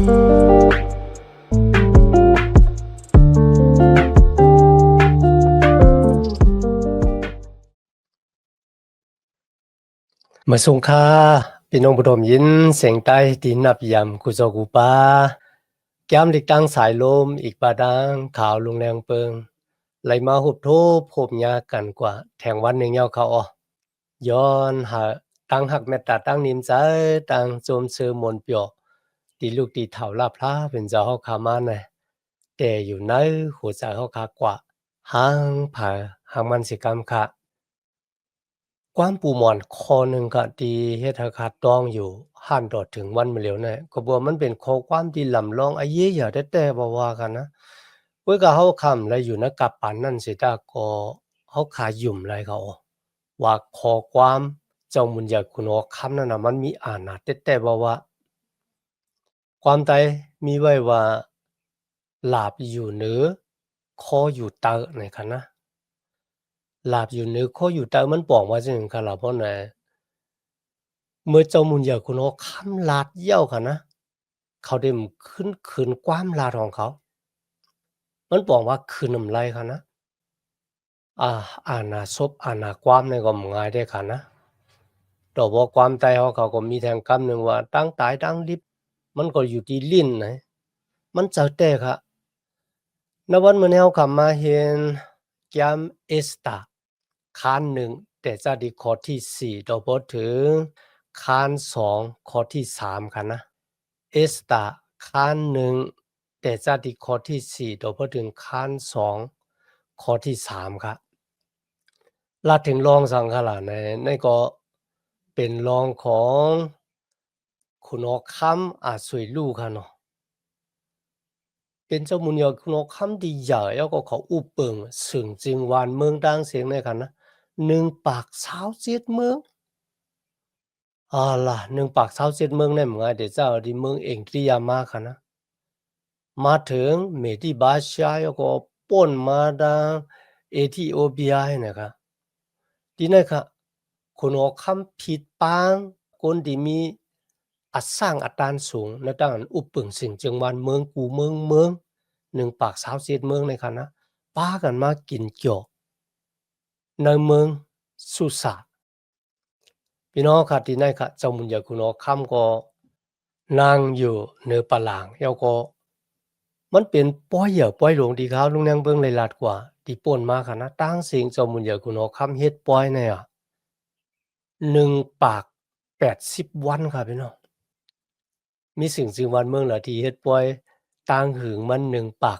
เมื่อสงค่าพี่น้องผู้ชมยินเสียงใต้ตีนับยำกุจกูปาแก้มลิกตั้งสายลมอีกปาดังขาวลุงแรงเปิงไหลมาหุบโทบพบยากันกว่าแทงวันหนึ่งเงาเขาย้อนหาตั้งหักแม่ตาตั้งนิมใจตั้งโจมเสือมนเปียวตีลูกตีเถาลาพลาเป็นเจ้าเฮาขามาน่ะแต่อยู่ในหัวใจเฮาคากว่าหางผาหางมันสิกรรมค่ะความปูหมอนคอหนึ่งก็ดีเฮ็ดให้ขาดต้องอยู่หันดอดถึงวันมาแล้วเนี่ยก็บ่มันเป็นข้อความที่ลำลองอะเยอย่าแต่บ่ว่ากันนะเว้ยก็เฮาคำและอยู่ณกับปานนั้นสิตาก็เฮาขายุ่มไรเขาว่าข้อความเจ้ามุญญาคุณอคำนั้นน่ะมันมีอ่านนะแต่บ่ว่าความใดมีไว้ว่าหลาบอยู่เหนือคออยู่เตอในคันนะหลาบอยู่เหนือคออยู่เตอมันบอกว่าจังคั่นล่ะเพราะไหน เมื่อเจ้ามุญญาคุณเขาค้ำลาดเยี่ยวค่ะนะเขาได้ขึ้นคืนความลาดของเขามันบอกว่าคืนน้ำไรค่ะนะอาณาศพอาณาความในก็ง่ายได้ค่ะนะแต่ว่าความตายเขาก็มีแทงคำหนึ่งว่าตั้งตายตั้งลิบมันก็อยู่ที่ลิ้นนะมันจะแต่ค่ะในวันเมื่อนี้เขากลับมาเห็นแกมเอสตาคานหนึ่งแต่จะดีข้อที่สี่ต่อพอถึงคานสองข้อที่สามค่ะนะ เอสตาคานหนึ่งแต่จะที่ข้อที่4โดยพอถึงคาน2ข้อที่3ครับลาถึงรองสังขละในก็เป็นรองของคุณอคำอาจสวยลู่ค่ะเนาะเป็นเจ้ามุญยคุณอคำดีใหญ่แล้วก็เขาอุเปิงสึงจึงวานเมืองดังเสียงในค่ะนะ1ปาก27เมืองล่ะ1ปาก27เมืองเนี่ยเหมือนไงเดี๋ยวเจ้าที่เมืองเองที่ยามาค่ะนะ มาถึงเมดิบาชายก็ป่นมาดังเอธิโอเปียนะครับทีนี้ครับคนออกคำผิดปางคนที่มีอัดสร้างอัตรานสูงในด้านอุปปึงสิ่งจังหวัดเมืองกูเมือง1ปาก27เมืองในคณะป้ากันมากินเกี่ยวในเมืองสุสานพี่น้องครับที่ไหนครับเจ้ามุญญาคุณออกคำก็นั่งอยู่เหนือปะหลางแล้วก็ มันเป็นป้อยเหยื่อป้อยหลวงที่เขาลุงนางเบิ่งเลยลาดกว่าที่ป่นมาค่ะนะตั้งเสียงเจ้ามุญเหยื่อคุณเอาคำเฮ็ดป้อยเนี่ย1ปาก80วันค่ะพี่น้องมีสิ่งจึงวันเมืองละที่เฮ็ดป้อยต่างหึงมัน1ปาก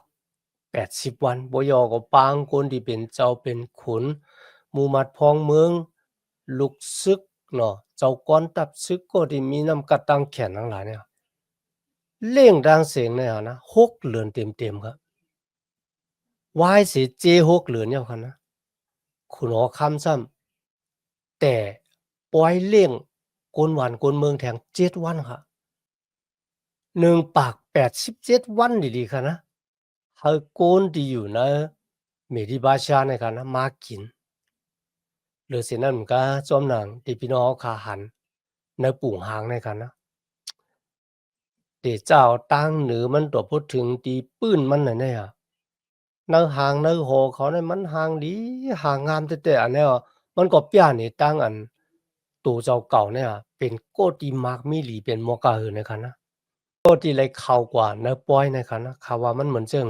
80วันบ่ยอก็ปางคนที่เป็นเจ้าเป็นขุนหมู่หมัดพ้องเมืองลุกศึกเนาะเจ้าก้อนตับศึกก็ที่มีนำกะตังแขนทั้งหลายเนี่ยเล่งดังเสียงเนี่ยนะ6เดือนเต็มๆครับ วายสิเจหกเหลือนเนี่ยคันนะคุณหอคำซ้ำแต่ปล่อยเลี่ยงกวนหวานกวนเมืองแถง7วันค่ะ1ปาก87วันดีๆค่ะนะเฮาโกนที่อยู่ในเมดิบาชาในค่ะนะมากินหรือสินั้นก็จอมหนังที่พี่น้องขาหันในปุ่งหางในค่ะนะเดเจ้าตั้งเหนือมันตัวพูดถึงตีปื้นมันน่ะเนี่ยในหางในหอเขาเนี่ยมันหางดีหางงามแต่อันเนี้ยมันก็เปี้ยนี่ตั้งอันตัวเจ้าเก่าเนี่ยเป็นโกติมากมีหลีเป็นมอกาหือในคันนะโกติเลยเข้ากว่าเนื้อป้อยในคันนะเขาว่ามันเหมือนจัง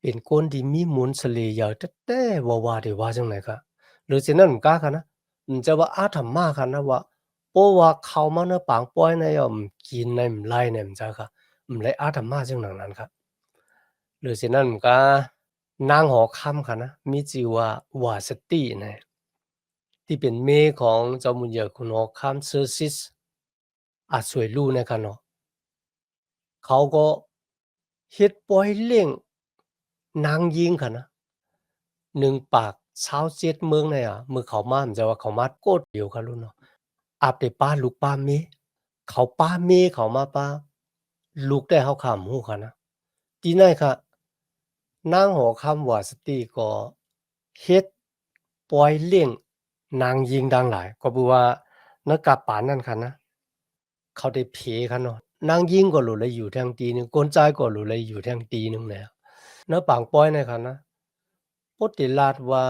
เป็นคนที่มีมนต์เสน่ห์ยาวแต่ว่าได้ว่าจังไหนคะหรือฉะนั้นกาค่ะนะจะว่าอาถรรพ์มากค่ะนะว่าโอ้ว่าเขามาเนื้อปางป้อยในกินในไล่ในมันจ้ะค่ะเลยอาถรรพ์มากจังหนังนั้นครับหรือฉะนั้นก็ นางหอค่ำค่ะนะมีชื่อว่าวาสตินะที่เป็นแม่ของเจ้ามุญเหยื่อคุณหอค่ำเซอร์ซิสอาจสวยรู้นะคะเนาะเขาก็เฮ็ดปล่อยเลี้ยงนางยิงค่ะนะ1ปากชาวเจ็ดเมืองเนี่ยมื้อเขามามันจะว่าเขามาโกดเดียวค่ะรุ่นเนาะอาบได้ป้าลูกป้าเมเขาป้าเมเขามาป้าลูกได้เฮาข้ามรู้ค่ะนะที่ไหนค่ะนางหอค่ำวาสติก็เฮ็ด ปล่อยเลี้ยงนางยิงดังหลายก็คือว่าณกะปานนั้นค่ะนะเขาได้เพค่ะเนาะ นางยิงก็หลุดเลยอยู่แทงตีหนึ่งกนใจก็หลุดเลยอยู่แทงตีหนึ่งเนี่ยเนาะปางป้อยในค่ะนะพุทธิราชว่า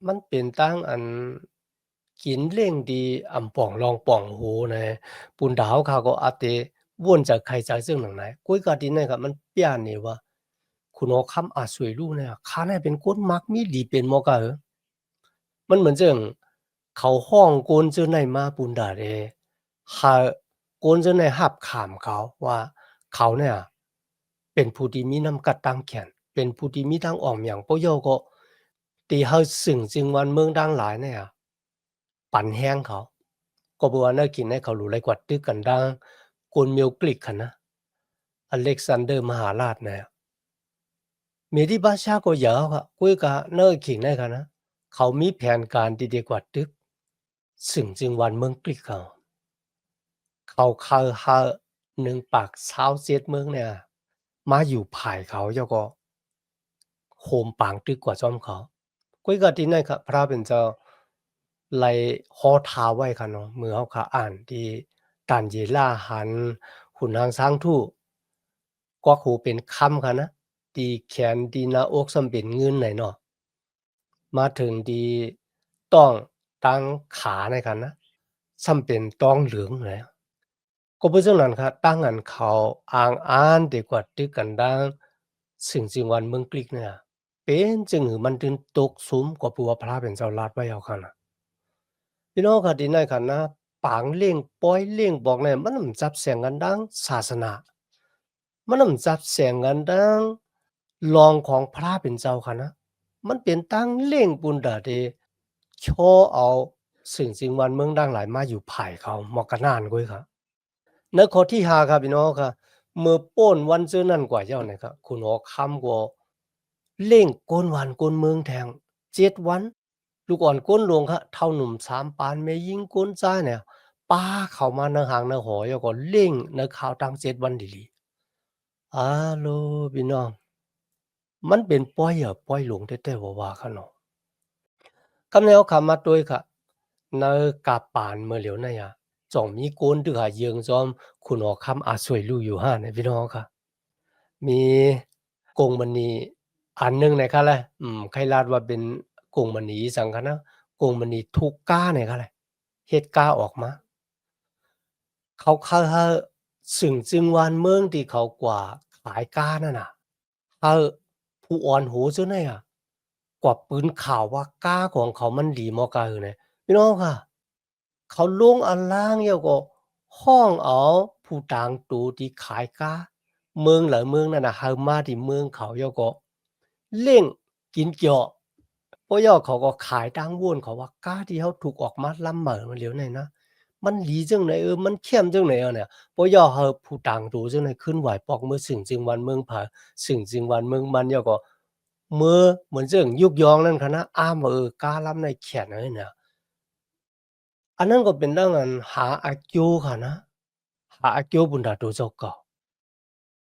มันเป็นตั้งอันกินเร่งดีอ่ำป่องลองป่องหูนะปุนดาวเขาก็อาเตว่นจากใครจากซึ่งหนังไหนกุ้ยกาดินเนี่ยครับมันเปี้ยนนี่ว่าคุณเอาคำอาสวยลูกเนี่ยข้าเนี่ยเป็นคนมักมีดีเป็นมอกะเหรอมันเหมือนจังเขาห้องโกนเจอในมาปุนดาเดหาโกนเจอในหับขามเขาว่าเขาเนี่ยเป็นผู้ที่มีน้ำกัดตังแขนเป็นผู้ที่มีทางอ่อมอย่างปะโยก็ตีเฮาสึงจึงวันเมืองดังหลายเนี่ยปั่นแห้งเขาก็บอกว่าน่ากินให้เขารู้ไรกว่าตึกกันดังกวนเมียวกลิกค่ะนะอเล็กซานเดอร์มหาราชเนี่ยมีที่บ้านชาก็เยอะค่ะกุ้ยกะเนอขิงได้ค่ะนะเขามีแผนการดีๆกว่าตึกสึงจึงวันเมืองกลิกเขาหาหนึ่งปากเช้าเจ็ดเมืองเนี่ยมาอยู่ภายเขาเจ้าก็โฮมปางตึกกว่าจอมเขากุ้ยกะที่นั่นค่ะพระเป็นเจ้าไลฮอทาไว้ค่ะเนาะเมื่อเขาค่ะอ่านที่ตันเยล่าหันขุนนางช้างทู่กวักหูเป็นคำค่ะนะตีแขนตีหน้าอกสำเป็นเงินไหนเนาะมาถึงดีต้องตั้งขาในค่ะนะซ้ำเป็นต้องเหลืองเลยก็เพราะฉะนั้นครับตั้งอันเขาอ่างอ้านดีกว่าตึกกันดังสิ่งจริงวันเมืองกลิกเนี่ยเป็นจึงหือมันถึงตกสุมกว่าปัวพระเป็นเจ้าลาดไว้เอาค่ะนะพี่น้องค่ะที่นั่นค่ะนะปางเลี่ยงป้อยเลี่ยงบอกเนี่ยมันจับแสงกันดังศาสนามันจับแสงกันดังลองของพระเป็นเจ้าค่ะนะมันเป็นตั้งเลี่ยงปุนดาเดโชเอาสิ่งจริงวันเมืองดังหลายมาอยู่ภายเขามอกกะนานกุ้ยครับในข้อที่5ครับพี่น้องค่ะเมื่อโป้นวันเจอนั่นกว่าเจ้าเนี่ยครับคุณหอคำกว่าเล่งโกนวันโกนเมืองแทง7วันลูกอ่อนก้นหลวงครับเท่าหนุ่ม3ปานแม่ยิงก้นจ้าเนี่ยป้าเข้ามาในหางในหอแล้วก็เล่งในข่าวตั้ง7วันดีหลีอาโลพี่น้องมันเป็นป้อยอะป้อยหลวงแท้ๆว่าๆเขาเนาะคำแนวคำมาด้วยค่ะในกาปานเมื่อเหลียวในอะจ่องมีโกนตึกหาเยืองจอมคุณหอคำอาสวยลู่อยู่ห้าเนี่ยพี่น้องค่ะมีกงมณีอันหนึ่งนะครับแหละใครลาดว่าเป็นกงมณีสังคะนะกงมณีทุกก้าเนี่ยครับแหละเฮ็ดก้าออกมาเขาหาสึงจึงวานเมืองที่เขากว่าขายก้านั่นน่ะเฮาผู้อ่อนโหจังได๋อะกว่าปืนข่าวว่าก้าของเขามันดีเหมาะกะหือเนี่ยพี่น้องค่ะเขาลงอันล่างแล้วก็ฮ้องเอาผู้ต่างตูที่ขายก้าเมืองหลายเมืองนั่นน่ะเฮามาที่เมืองเขาแล้วก็เร่งกินเจาะเพราะย่อเขาก็ขายตังวนเขาว่าก้าที่เขาถูกออกมาล้ำเหมามาเหลียวไหนนะมันดีจังไหนมันเข้มจังไหนอะเนี่ยเพราะย่อเขาผู้ต่างตูจังไหนขึ้นไหวปอกมือสึงจึงวันเมืองผาสึงจึงวันเมืองมันย่อก็มือเหมือนจังยุกยองนั่นค่ะนะอ้ามว่าก้าล้ำในแขนอะไรเนี่ย อันนั้นก็เป็นเรื่องอันหาอากิวค่ะนะหาอากิวบุญดาโดเจ้าเก่า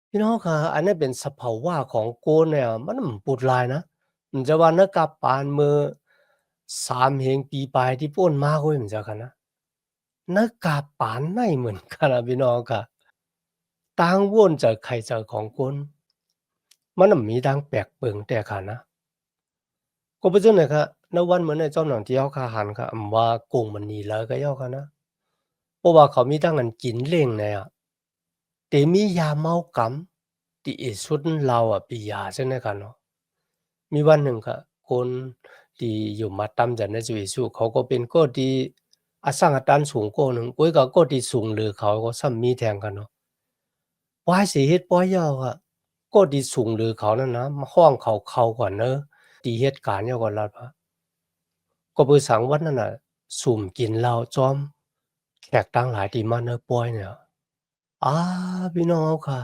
พี่น้องค่ะอันนั้นเป็นสภาวะของโกนเนี่ยมันปุดลายนะมันจะว่านักกาปานมือ3เหงปีปลายที่ป้นมาโอ้ยมันจะกันนะนักกาปานไม่เหมือนกันนะพี่น้องค่ะต่างวนจากใครจากของคนมันมีดังแปลกเปิงแต่ค่ะนะก็เป็นจังได๋ครับณวันเหมือนในเจ้าหนังที่เฮาคาหันค่ะว่ากงมันนี่แล้วก็ย่อค่ะนะเพราะว่าเขามีทั้งอันกินเล้งเนี่ย แต่มียาเมากำที่อีสุดเราอะปียาใช่ไหมคะเนาะมีวันหนึ่งค่ะคนที่อยู่มาตำจากในสุวิสุเขาก็เป็นก็ที่อสังหาตันสูงก็หนึ่งก้อยก็ที่สูงหรือเขาก็ซ้ำมีแทงกันเนาะปายสิเฮ็ดปอยยาวอะก็ที่สูงหรือเขานั่นนะมาห้องเขาก่อนเนาะที่เหตุการณ์เนี่ยก่อนลัดว่าก็เปือสังวันนั้นน่ะสุ่มกินเหล้าจอมแขกตั้งหลายที่มาเนาะปอยเนี่ยอาพี่น้องเอาค่ะ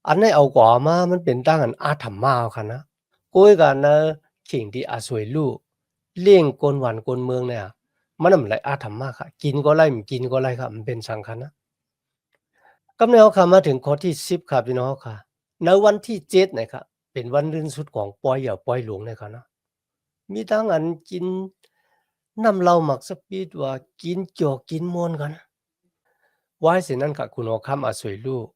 อันนี้เอากว่ามามันเป็นตั้งอันอาถรรพ์มาเอาค่ะนะกุยกันนะขิงที่อาสวยลูกเลี่ยงกวนหวานกวนเมืองเนี่ยมันน่ะมันไหลอาถรรพ์มากค่ะกินก็ไล่ไม่กินก็ไล่ครับมันเป็นสังขารนะกำเนิดเอาค่ะมาถึงข้อที่10ครับพี่น้องค่ะในวันที่7นะครับเป็นวันรื่นสุดของปอยเหย่าปอยหลวงเนี่ยครับเนาะมีทั้งอันกินน้ำเหล้าหมักสปีดว่ากินจอกกินม่วนกัน ว่าสินั้นค่ะคุณหอคำอาสวยลูก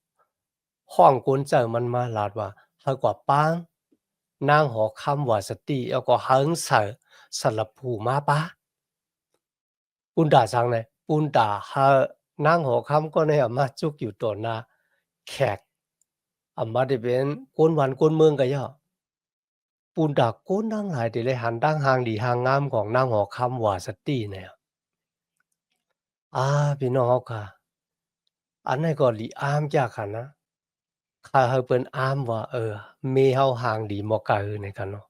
ห้องกุนเจอมันมาลาดว่าเฮากว่าปางนางหอคำว่าสติแล้วก็เฮิงเสอสลับผูมาปะปุนดาสังเลยปุนดาเฮานางหอคำก็เนี่ยมาจุกอยู่ตัวหน้าแขกอามาได้เป็นกวนวันกวนเมืองก็ย่อปุนดาก้นดังหลายเดเลยหันดังหางดีหางงามของนางหอคำว่าสติเนี่ยอาพี่น้องเฮาค่ะอันนั้นก็ลีอามจากค่ะนะ ข้าเฮาเปิ้นอ้ามว่าเมเฮาห่างดีบ่กะฮือในกันเนาะ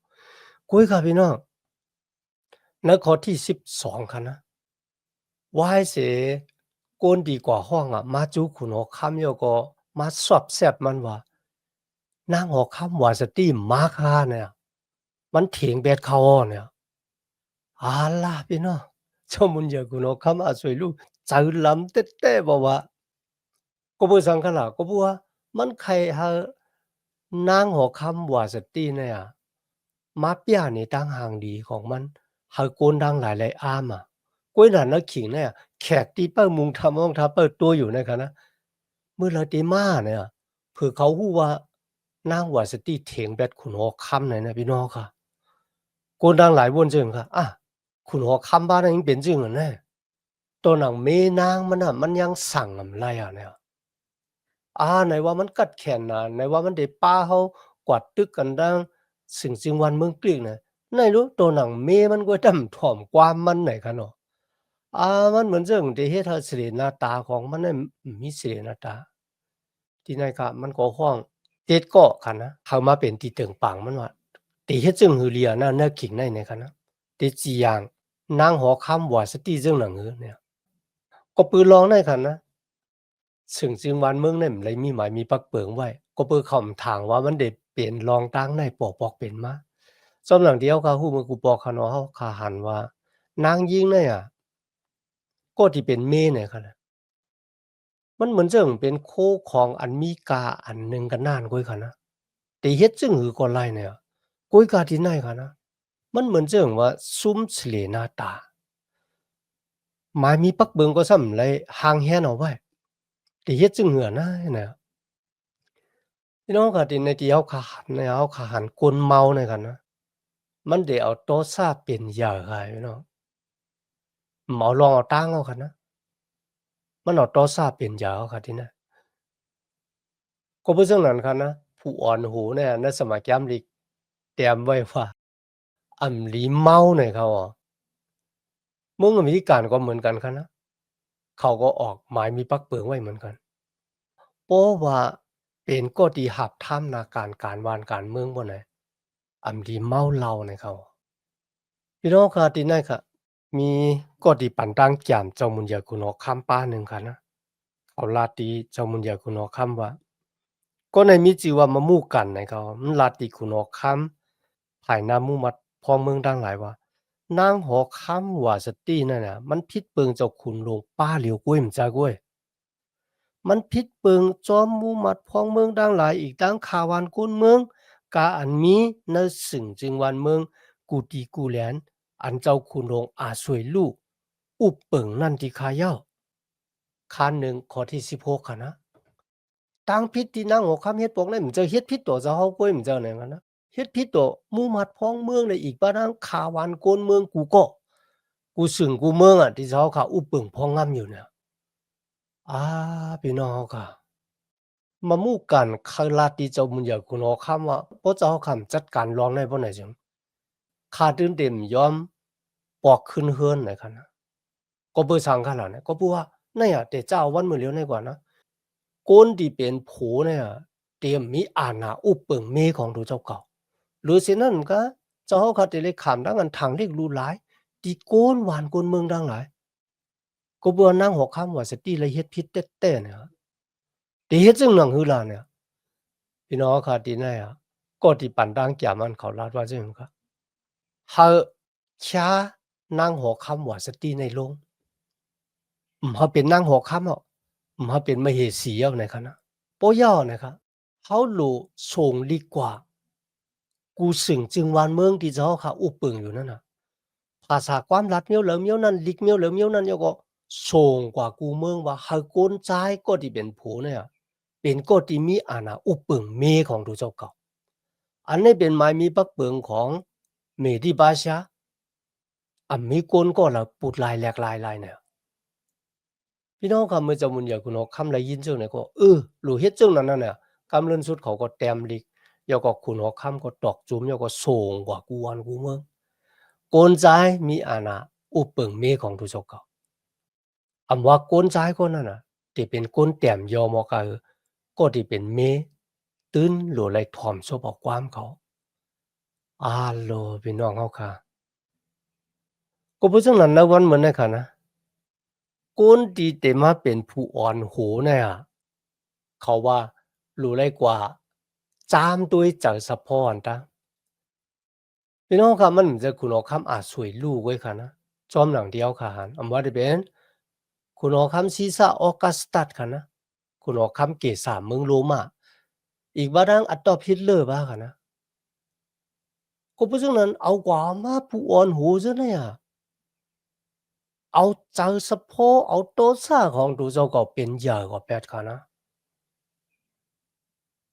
กุยค่ะพี่น้องในข้อที่12ค่ะนะว่าให้เสโกนดีกว่าห้องอะมาจูขุนหอค่ำแล้วก็มาสอบแซ่บมันว่านางหอค่ำว่าสติมาค่าเนี่ยมันเถียงแบดเขาอ้อเนี่ยอาล่ะพี่น้องเจ้ามุนอย่ากุนหอค่ำอาสวยลูกจือลำเต๊ะๆบ่ว่าก็บ่สังคะล่ะก็บ่ว่ามันใครหานางหอค่ำว่าสติเนี่ย มาเปียนี่ตั้งห่างดีของมันหาโกนดังหลายๆอ้ามอะก้วยหนานนักขิงเนี่ยแขกตีเปิ้มุงทำห้องทับเปิดตัวอยู่นะคะนะเมื่อไรตีมาเนี่ยเผื่อเขาฮู้ว่านางว่าสติเถียงแบดขุนหอคำเนี่ยนะพี่น้องค่ะโกนดังหลายวนจึงค่ะอะขุนหอคำบ้านนั้นยังเป็นจึงเหรอแน่ตัวหนังเมนางมันน่ะมันยังสั่งอะไรอะเนี่ย ไหนว่ามันกัดแขนนะไหนว่ามันได้ป้าเขากวาดตึกกันดังสิ่งวันเมืองกรีกนะไหนรู้ตัวหนังเมมันก็ดำถ่อมความมันไหนกันเนาะมันเหมือนเรื่องที่เฮ็ดให้เสน่ห์หน้าตาของมันนั้นมีเสน่ห์หน้าตาที่ไหนก็มันก็ฮ้องเฮ็ดเกาะคันนะเข้ามาเป็นที่เติ่งปางมันว่าที่เฮ็ดจึงหือเลียนะแนวขิงในในคันนะที่จีอย่างนางหอคำว่าสติจึงหนังหือเนี่ยก็ปือลองในคันนะ ซึ่งจึงวันเมืองนั้นเลยมีหมายมีปักเปิงไว้ก็เปิ่คำถางว่ามันได้เปลี่ยนรองตั้งในปอกปอกเป็นมาสำหลังเดียวเขาฮู้มือกูปอกเขาเนาะเขาคาหันว่านางยิงเนี่ยก็ที่เป็นเมเนี่ยค่ะนะมันเหมือนจั่งเป็นโคของอันมีกาอันหนึ่งกันนานก้อยค่ะนะแต่เฮ็ดจึงหือก็ไล่เนี่ยก้อยกาที่ไหนค่ะนะมันเหมือนจั่งว่าซุ่มเสลหน้าตาหมายมีปักเบิงก็ซ้ำเลยห่างแหนเอาไว้แต่เฮ็ดจึงหือนะเนี่ย พี่น้องก็ที่ในที่เขาขาหันเนี่ยเขาขาหันกลเมาเนี่ยกันนะมันได้เอาโตซาเป็นเหยื่อค่ะพี่น้องเหมาลองเอาตังเอาค่ะนะมันเอาโตซาเป็นเหยื่อเอาค่ะที่นั่นก็เพราะฉะนั้นค่ะนะผู้อ่อนหูเนี่ยในสมัยย้ำลิกเตรียมไว้ว่าอำลีเมาเนี่ยเขาอะมึงอเมริกันก็เหมือนกันค่ะนะเขาก็ออกหมายมีปักเปิงไว้เหมือนกันเพราะว่าเป็นก็ดีหับถ้ำนาการวานการเมืองบ่ไหนอำลีเมาเหล้าเนี่ยเขาพี่น้องค่ะที่นั่นค่ะ มีก็ดีปันตั้งแจ่มเจ้ามุนยากุนอคำป้าหนึ่งค่ะนะเขาลาตีเจ้ามุนยากุนอคำว่าก็ในมิจิว่ามะมู่กันในเขามันลาตีกุนอคำภายหน้ามู่มัดพอเมืองดังหลายว่านางหอคำว่าสตีนั่นน่ะมันพิษเปิงเจ้าขุนลงป้าเหลียวกุ้ยมจาก้วยมันพิษเปิงจอมมู่มัดพองเมืองดังหลายอีกดังคาวันกุนเมืองกาอันมีในสึ่งจึงวันเมืองกูตีกูแหลน อันเจ้าคุณลงอาสวยลูกอุบเปิงนั่นที่คาเย้าคันหนึ่งข้อที่16ค่ะนะตั้งพิษที่นางหัวคำเฮ็ดปกนั้นมันจะเฮ็ดพิษตัวเจ้าเฮากล้วยมันเจ้าไหนกันนะเฮ็ดพิษตัวหมู่มัดพ้องเมืองเลยอีกบ้านนางคาวันโกนเมืองกูก็กูสึงกูเมืองอะที่เจ้าเขาอุบเปิงพ้องงำอยู่เนี่ยอาพี่น้องเฮาค่ะมามู่กันคาลาติเจ้ามุญญาคุณหอคำว่าพระเจ้าคำจัดการรองได้บ่ไหนจังข้าตื่นเต็มยอมปอกขึ้นเฮือนไหนคะนะ ก็เบอร์สังขนาดนั้นก็พูดว่าเนี่ยแต่เจ้าวันมื้อเลียวในกว่านะคนที่เป็นผัวเนี่ยเตรียมมีอาณาอุปเปิงเมของดูเจ้าเก่าหรือฉะนั้นก็เจ้าเขาจะเลยขามดังอันทางเรียกรู้หลายที่โกนหวานโกนเมืองดังหลายก็บ่นั่งหัวค่ำว่าสติละเฮ็ดผิดแท้ๆเนี่ยที่เฮ็ดจังหนังหือล่ะเนี่ยพี่น้องค่ะที่ไหนอะก็ที่ปันดังแก่มันเขาลาดว่าจังค่ะเฮาช้านั่งหัวค่ำว่าสติในโลง เขาเป็นนางหอกค่ำอะเขาเป็นมเหสีเอาไหนคะนะโป้ย่อนะครับเขารู้ส่งดีกว่ากูสึงจึงวานเมืองที่เจ้าเขาอุปึงอยู่นั่นน่ะภาษาความลัดเมียวเหลอเมียวนั่นลิกเมียวเหลอเมียวนั่นเยาก็ สูงกว่ากูเมืองว่าเฮาก้นซ้ายก็ที่เป็นผู้เนี่ยเป็นก็ที่มีอาณาอุปึงเมของดูเจ้าเก่าอันนี้เป็นไม้มีปักเปิงของเมดิบาชาอันมีก้นก็ละปุดลายแหลกลายเนี่ยพี่น้องคำเมื่อจะมุนอยากคุณเอาคำไรยินเจ้าเนี่ยก็หลูเฮ็ดเจ้านั้นน่ะเนี่ยคำเลื่อนสุดเขาก็แต้มลิกยาก็คุณเอาคำก็ตอกจุ้มยาก็สูงกว่ากูวันกูเมืองโกนใจมีอาณาอุปึงเมของดูเจ้าเก่าอำว่าโกนใจก็นั่นน่ะที่เป็นก้นแต้มยอมก็ที่เป็นเมตื้นหรือไรถ่อมซบออกความเขาโลพี่น้องเฮาค่ะก็เพราะฉะนั้นนะวันเหมือนในค่ะนะก้นที่แต่มาเป็นผู้อ่อนโหเนี่ยเขาว่ารู้ไรกว่าจามด้วยใจสะพอนตาพี่น้องค่ะมันจะคุณเอาคำอาจสวยลูกไว้ค่ะนะจอมหลังเดียวค่ะหันอำว่าได้เป็นคุณเอาคำซีซ่าออกัสตัสค่ะนะคุณเอาคำเกษาเมืองโรมาอีกว่าดังอัตตอพิดเลอร์บ้าค่ะนะก็เพราะฉะนั้นเอากว่ามาผู้อ่อนโหซะเนี่ยเอาใจสะโพอเอาโตซ่าของดูเจ้าก็เป็นใหญ่กว่าแปดค่ะนะ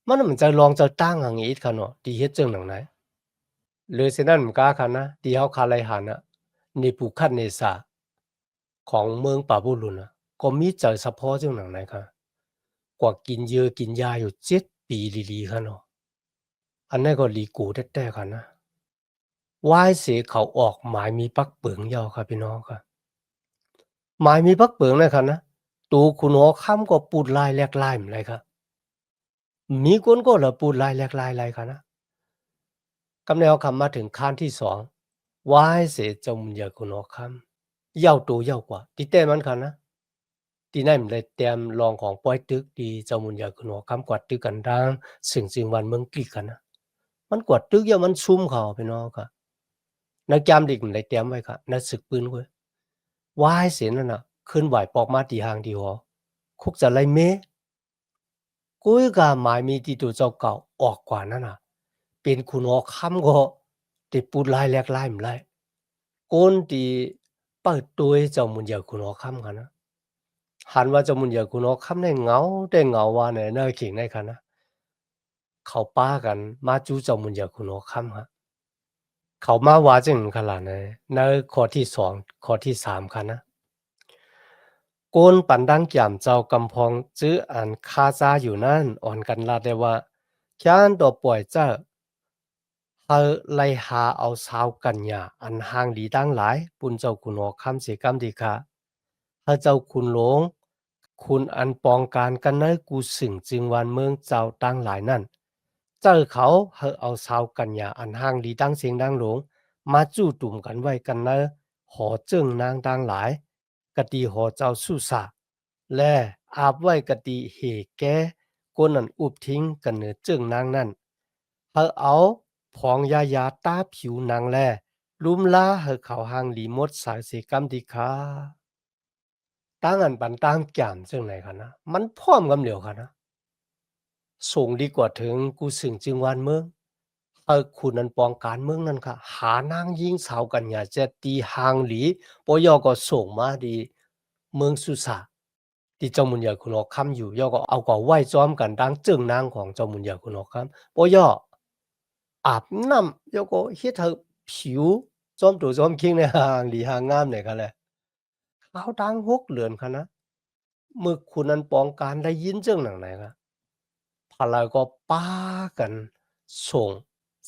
มันจะลองจะตั้งอย่างนี้ค่ะเนาะดีเฮ็ดจังหนังไหนหรือฉะนั้นมันกาค่ะนะที่เฮาคาไลหันน่ะนิบุคัดเนซาร์ของเมืองปาบูลุนน่ะก็มีใจเฉพาะจังหนังไหนค่ะกว่ากินเยอะกินยาอยู่7 ปีลีๆค่ะเนาะอันนั้นก็ลีกูแท้ๆค่ะนะวายเสียเขาออกหมายมีปักเปิงยาวค่ะพี่น้องค่ะหมายมีปักเปิงเลยค่ะนะตูคุณหอค่ำก็ปูดลายแหลกลายเหมือนไรค่ะมีคนก็ละปูดลายแหลกลายค่ะนะกำแนวคำมาถึงขั้นที่2วายเสียจมอย่าคุณหอค่ำยาวตัวยาวกว่าที่แต่มันค่ะนะที่นั่นมันเลยเตรียมรองของป้อยตึกดีเจ้ามุนอยาคุณหอค่ำกว่าตึกกันดังสิ่งวันเมืองกีกันนะมันกว่าตึกเยอะมันซุ่มเขาพี่น้องค่ะนักจามเด็กมันเลยเตรียมไว้ค่ะนักศึกปืนเว้ยวายเสียนั่นน่ะขึ้นไหวปอกมาตีหางตีหอคุกจะไล่เมกุ้ยกาหมายมีที่ตัวเจ้าเก่าออกกว่านั่นน่ะเป็นคุณหอค่ำก็ติดปูดลายแหลกลายเหมือนไรก้นตีเปิดตัวเจ้ามุนอยาคุณหอค่ำกันนะหันว่าเจ้ามุนอยาคุณหอค่ำได้เหงาว่าเนี่ยเนอขิงได้ค่ะนะเขาป้ากันมาจู้เจ้ามุนอยาคุณหอค่ำฮะเขามาว่าจึงขนาดไหนในข้อที่2ข้อที่3ค่ะนะ โกนปันดังแก่มเจ้ากำพองจื้ออันคาซาอยู่นั่นอ่อนกันลาดได้ว่าแค้นตัวป่วยเจ้าเฮาไล่หาเอาสาวกันยาอันห่างดีตั้งหลายปุนเจ้าคุณหอคำเสียกรรมดีค่ะถ้าเจ้าคุณหลงคุณอันปองการกันเนยกูสึงจึงวันเมืองเจ้าตั้งหลายนั่นเจ้าเขาเฮาเอาสาวกันยาอันห่างดีตั้งเสียงดังหลงมาจู่ตุ่มกันไว้กันเนอหอเจิ้งนางดังหลายกะตีหอเจ้าสุสา และอาบไว้กะติเหแก่ก้นนั่นอุบทิ้งกันเหนือจึงนางนั่นเฮาเอาผองยาตาผิวนางแลลุมลาเฮาเขาหางหลีมดสายเสกรรมดีค่ะตั้งอันปันตามแก้มจังไหนคะนะมันพร้อมกำเหลียวค่ะนะสูงดีกว่าถึงกูสึงจึงวานเมืองคุณนั้นปองการเมืองนั่นค่ะหานางยิงสาวกันอย่าจะตีหางหลีปอยอก็ส่งมาดีเมืองสุสา ที่เจ้ามุนยาคุณออกคำอยู่ย่อก็เอาก็ไหว้ซ้อมกันดังจึงนางของเจ้ามุนยาคุณออกคำบ่ย่ออาบน้ำย่อก็เฮ็ดให้ผิวซ้อมตัวซ้อมคิงในห่างดีห่างงามเนี่ยค่ะแหละขาวดังหกเหลือนค่ะนะมึกคุณนั้นปองการได้ยินเจังหนังไหนคะพะลาก็ป้ากันส่ง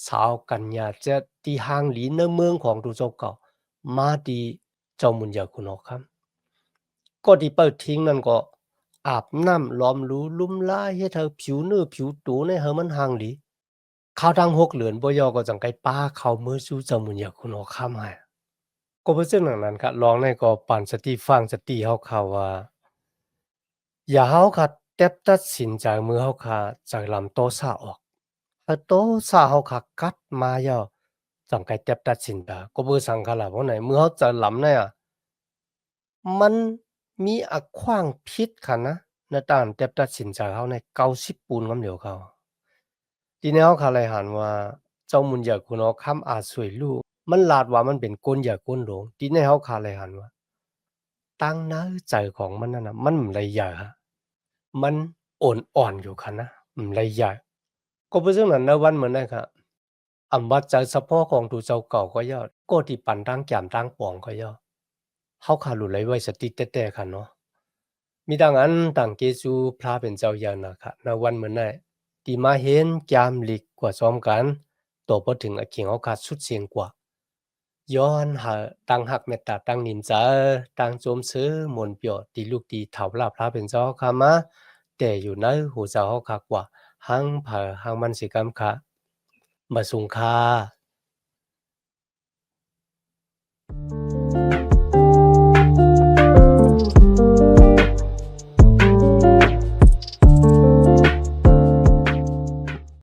สาวกันญาจะที่ห่างหลีในเมืองของตัวเจ้าเก่ามาที่เจ้ามุนยาคุณออกคำ ก็ที่เปิดทิ้งนั่นก็อาบน้ำล้อมรู้ลุ่มล่ายเฮ็ดให้ผิวเนื้อผิวตัวเนี่ยให้มันห่างหลีข้าวดังหกเหลือนบ่ยอก็จังไกป้าเขามือสู้เจ้ามุญญาคุณเอาข้ามให้ก็เพราะซึ่งหนังนั้นครับร้องในก็ปั่นสติฟังสติเฮาเขาว่าอย่าเฮาค่ะแต๊บตัดสินจากมือเฮาค่ะจากลำโตซาออกถ้าโตซาเฮาค่ะกัดมาย่อจังไกแต๊บตัดสินตาก็บ่สังคาล่ะเพราะไหนมือเฮาจะลำเนี่ยมันมีอะขว้างพิษค่ะนะในด้านแต๊บตัดสินใจเฮาใน90ปูนกำเหลียวเขา ทีนี้เขาคาเลยหันว่าเจ้ามุนอยากคุณเอาคำอาจสวยลูกมันลาดว่ามันเป็นก้นอยากก้นหลงทีนี้เขาคาเลยหันว่า ตั้งนะใจของมันนั่นน่ะมันไม่ใหญ่อะมันอ่อนๆอยู่ค่ะนะไม่ใหญ่ก็เพราะฉะนั้นนะวันเหมือนนั้นค่ะว่าใจเฉพาะของตูเจ้าเก่าก็ย่อก็ที่ปั่นตั้งแก้มตั้งป่องก็ย่อเฮาขาหลุดไหลไว้สติแต๊ๆค่ะเนาะมีดังนั้นต่างเกจูพระเป็นเจ้าอย่างน่ะค่ะณวันเหมือนนั้นที่มาเห็นแก้มหลีกกว่าซ้อมกันตัวบ่ถึงอะเขียงเอาขาดสุดเสียงกว่า ย้อนหาตั้งหักเมตตาตั้งนินจาตั้งโจมซื้อมนต์เปียวตีลูกตีเถาลาพระเป็นเจ้าขามาแต่อยู่ในหูเจ้าเขาคักว่าหังเผอหังมันสิกำคะมาสุงคา